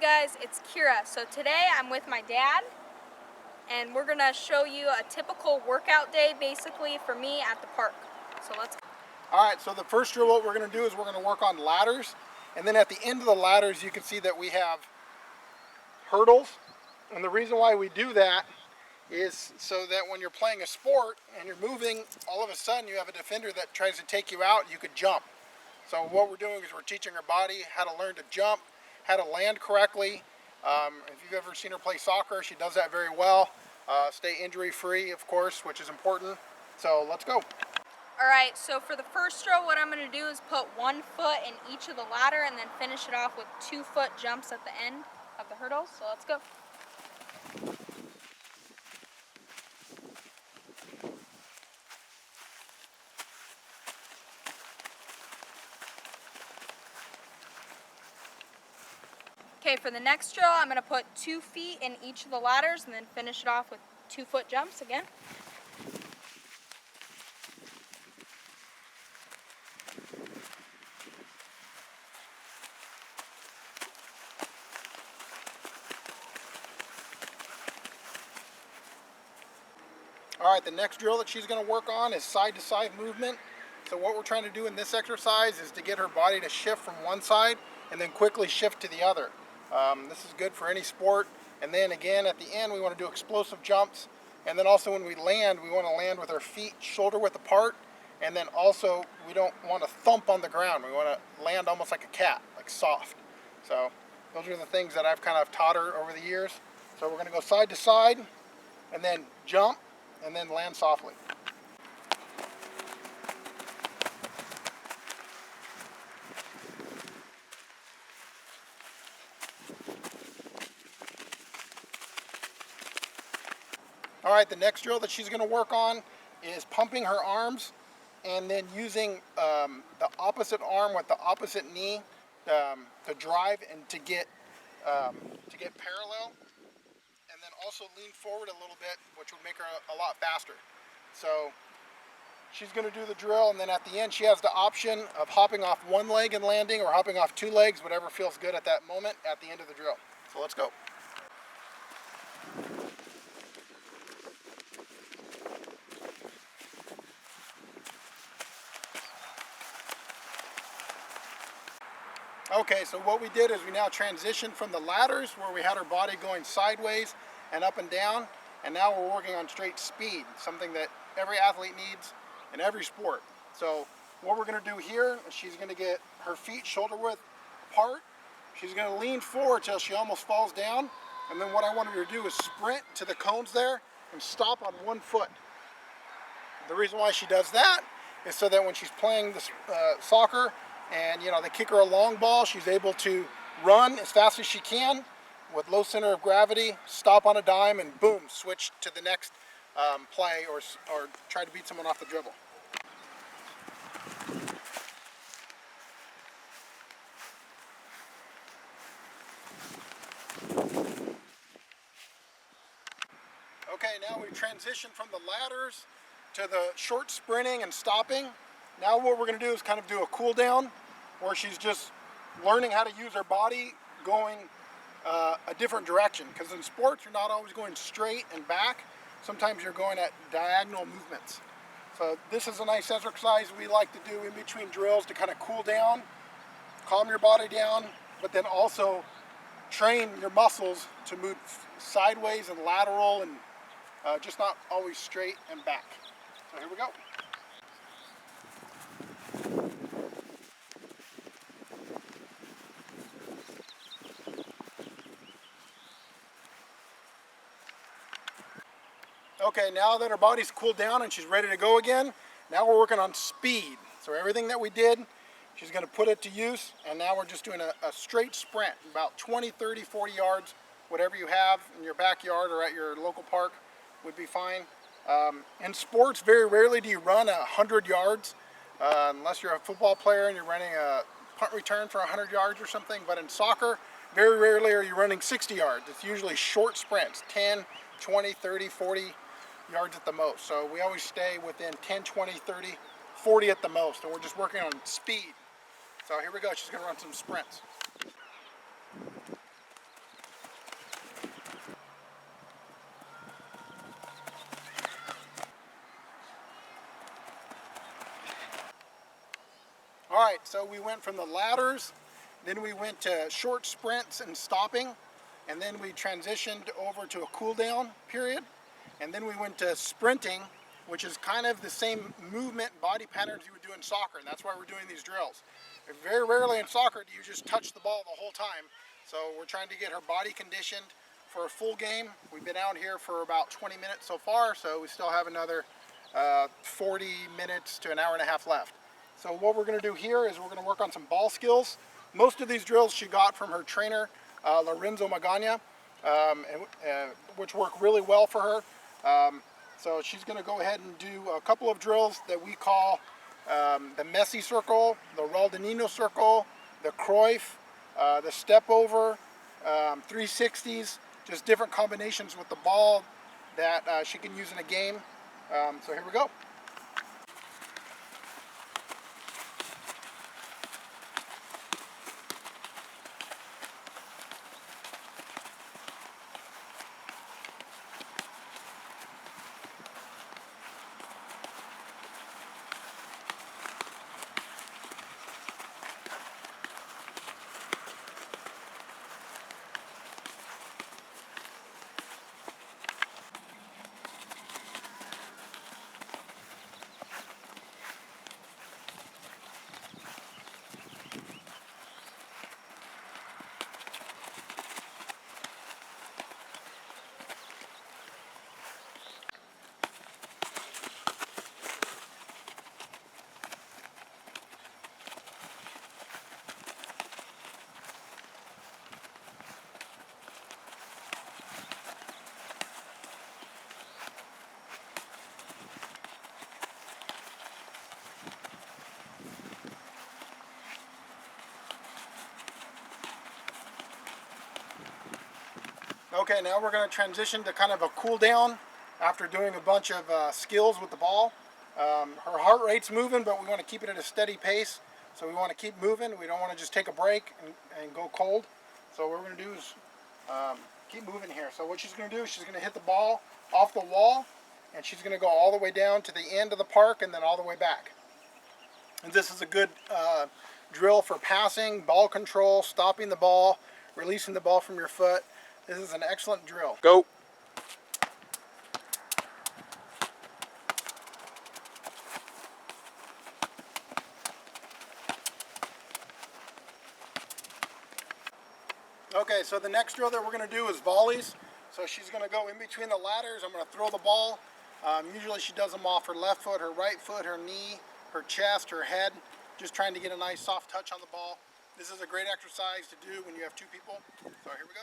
guys, it's Kyra. So today I'm with my dad and we're gonna show you a typical workout day basically for me at the park. So let's go. Alright, so the first drill what we're going to do is we're going to work on ladders, and then at the end of the ladders you can see that we have hurdles, and the reason why we do that is so that when you're playing a sport and you're moving, all of a sudden you have a defender that tries to take you out, you could jump. So what we're doing is we're teaching our body how to learn to jump, how to land correctly. If you've ever seen her play soccer, she does that very well. Stay injury free, of course, which is important. So let's go. Alright, so for the first drill, what I'm going to do is put 1 foot in each of the ladder and then finish it off with 2-foot jumps at the end of the hurdles. So let's go. Okay, for the next drill, I'm going to put 2 feet in each of the ladders and then finish it off with 2-foot jumps again. Alright, the next drill that she's going to work on is side-to-side movement. So what we're trying to do in this exercise is to get her body to shift from one side and then quickly shift to the other. This is good for any sport. And then again, at the end, we want to do explosive jumps. And then also when we land, we want to land with our feet shoulder width apart. And then also, we don't want to thump on the ground. We want to land almost like a cat, like soft. So those are the things that I've kind of taught her over the years. So we're going to go side to side and then jump and then land softly. Alright, the next drill that she's going to work on is pumping her arms and then using the opposite arm with the opposite knee to drive and to get parallel, and then also lean forward a little bit, which would make her a lot faster. So she's going to do the drill, and then at the end she has the option of hopping off one leg and landing, or hopping off 2 legs, whatever feels good at that moment at the end of the drill. So let's go. Okay, so what we did is we now transitioned from the ladders where we had our body going sideways and up and down, and now we're working on straight speed, something that every athlete needs in every sport. So what we're going to do here is she's going to get her feet shoulder width apart. She's going to lean forward till she almost falls down, and then what I want her to do is sprint to the cones there and stop on 1 foot. The reason why she does that is so that when she's playing this soccer, and they kick her a long ball, she's able to run as fast as she can with low center of gravity, stop on a dime, and boom, switch to the next play, or try to beat someone off the dribble. Okay, now we've transitioned from the ladders to the short sprinting and stopping. Now what we're going to do is kind of do a cool down, where she's just learning how to use her body going a different direction. Because in sports, you're not always going straight and back. Sometimes you're going at diagonal movements. So this is a nice exercise we like to do in between drills to kind of cool down, calm your body down, but then also train your muscles to move sideways and lateral, and just not always straight and back. So here we go. Okay, now that her body's cooled down and she's ready to go again, now we're working on speed. So everything that we did, she's going to put it to use, and now we're just doing a straight sprint, about 20, 30, 40 yards, whatever you have in your backyard or at your local park would be fine. In sports, very rarely do you run 100 yards, unless you're a football player and you're running a punt return for 100 yards or something, but in soccer, very rarely are you running 60 yards. It's usually short sprints, 10, 20, 30, 40 yards at the most. So we always stay within 10, 20, 30, 40 at the most, and we're just working on speed. So here we go, she's going to run some sprints. All right, so we went from the ladders, then we went to short sprints and stopping, and then we transitioned over to a cool down period, and then we went to sprinting, which is kind of the same movement and body patterns you would do in soccer, and that's why we're doing these drills. Very rarely in soccer do you just touch the ball the whole time, so we're trying to get her body conditioned for a full game. We've been out here for about 20 minutes so far, so we still have another 40 minutes to an hour and a half left. So what we're going to do here is we're going to work on some ball skills. Most of these drills she got from her trainer, Lorenzo Magana, which work really well for her. So she's going to go ahead and do a couple of drills that we call the Messi circle, the Ronaldinho circle, the Cruyff, the step over, 360s, just different combinations with the ball that she can use in a game. So here we go. Okay, now we're going to transition to kind of a cool down after doing a bunch of skills with the ball. Her heart rate's moving, but we want to keep it at a steady pace. So we want to keep moving. We don't want to just take a break and go cold. So what we're going to do is keep moving here. So what she's going to do is she's going to hit the ball off the wall, and she's going to go all the way down to the end of the park and then all the way back. And this is a good drill for passing, ball control, stopping the ball, releasing the ball from your foot. This is an excellent drill. Go. Okay, so the next drill that we're going to do is volleys. So she's going to go in between the ladders. I'm going to throw the ball. Usually she does them off her left foot, her right foot, her knee, her chest, her head. Just trying to get a nice soft touch on the ball. This is a great exercise to do when you have two people. So here we go.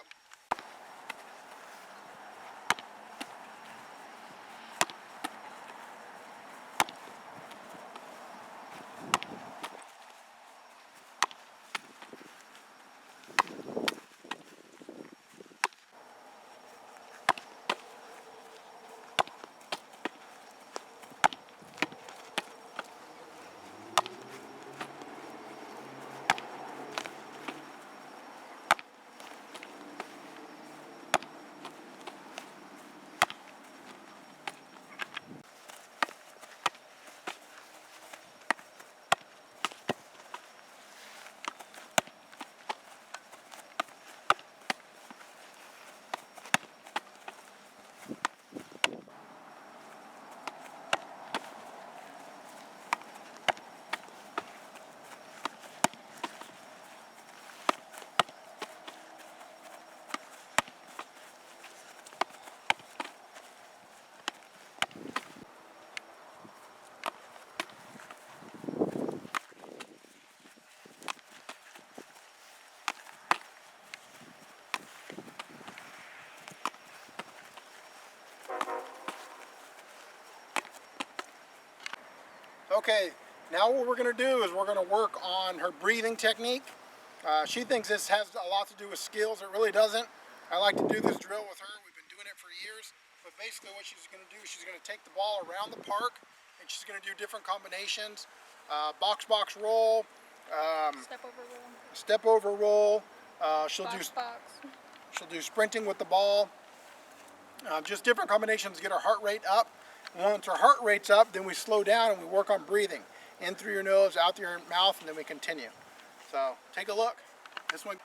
Okay, now what we're going to do is we're going to work on her breathing technique. She thinks this has a lot to do with skills. It really doesn't. I like to do this drill with her. We've been doing it for years. But basically what she's going to do, she's going to take the ball around the park and she's going to do different combinations. Box roll, step over roll. She'll do sprinting with the ball. Just different combinations to get her heart rate up. Once her heart rate's up, then we slow down and we work on breathing. in through your nose, out through your mouth, and then we continue. So take a look. This one.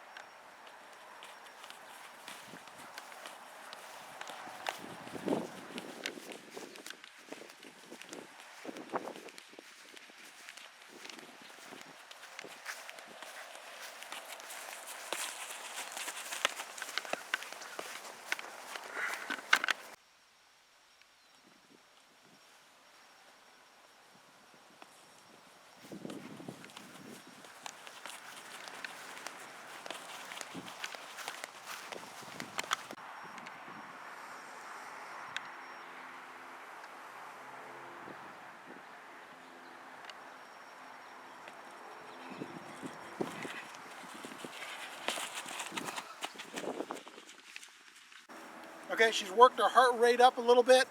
Okay, she's worked her heart rate up a little bit.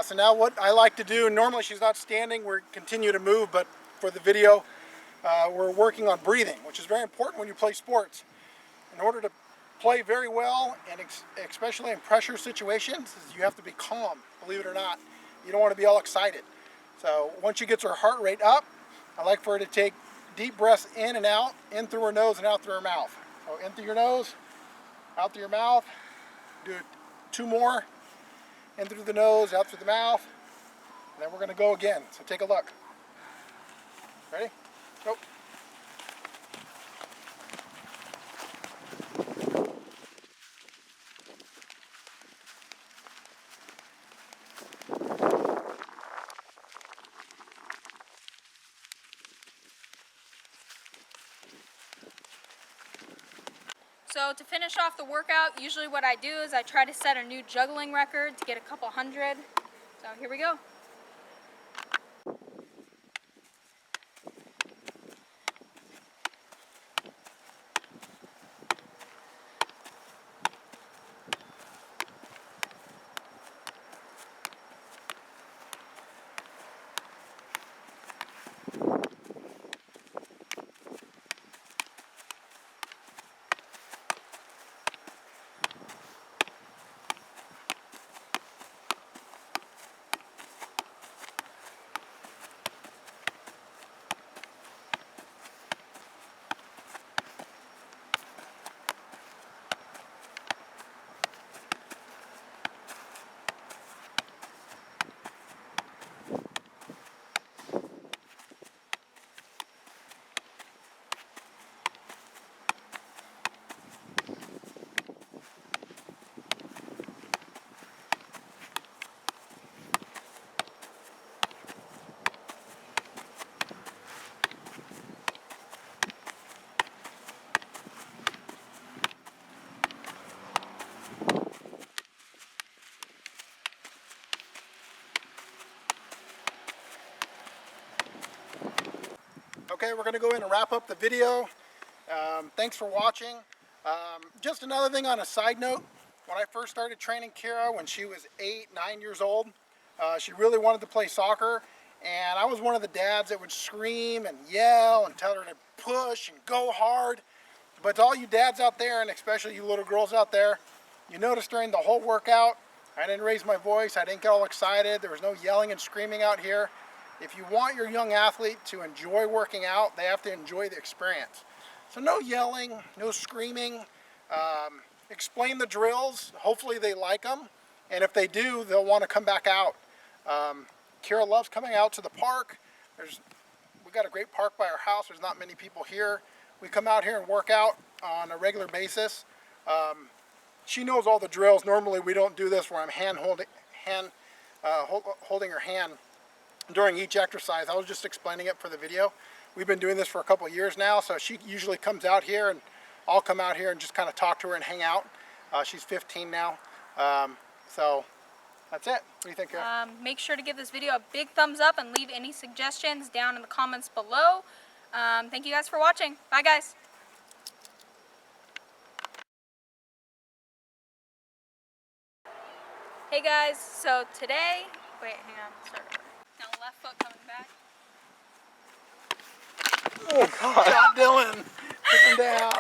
So now what I like to do, normally she's not standing, we continue to move, but for the video, we're working on breathing, which is very important when you play sports. In order to play very well, and especially in pressure situations, you have to be calm, believe it or not. You don't want to be all excited. So once she gets her heart rate up, I like for her to take deep breaths in and out, in through her nose and out through her mouth. So in through your nose, out through your mouth. Do it 2 more. In through the nose, out through the mouth. And then we're going to go again. So take a look. Ready? Go. So to finish off the workout, usually what I do is I try to set a new juggling record to get a couple hundred. So here we go. Okay, we're going to go in and wrap up the video. Thanks for watching. Just another thing on a side note, when I first started training Kyra when she was 8, 9 years old, she really wanted to play soccer, and I was one of the dads that would scream and yell and tell her to push and go hard. But to all you dads out there, and especially you little girls out there, you notice during the whole workout, I didn't raise my voice, I didn't get all excited, there was no yelling and screaming out here. If you want your young athlete to enjoy working out, they have to enjoy the experience. So no yelling, no screaming. Explain the drills. Hopefully they like them. And if they do, they'll want to come back out. Kyra loves coming out to the park. We got a great park by our house. There's not many people here. We come out here and work out on a regular basis. She knows all the drills. Normally we don't do this where I'm holding her hand during each exercise. I was just explaining it for the video. We've been doing this for a couple of years now, so she usually comes out here and I'll come out here and just kind of talk to her and hang out. She's 15 now. So that's it. What do you think, Kyra? Make sure to give this video a big thumbs up and leave any suggestions down in the comments below. Thank you guys for watching. Bye guys. Hey guys, so today, wait, hang on, start over. Now left foot coming back. Oh God, Dylan, take him down.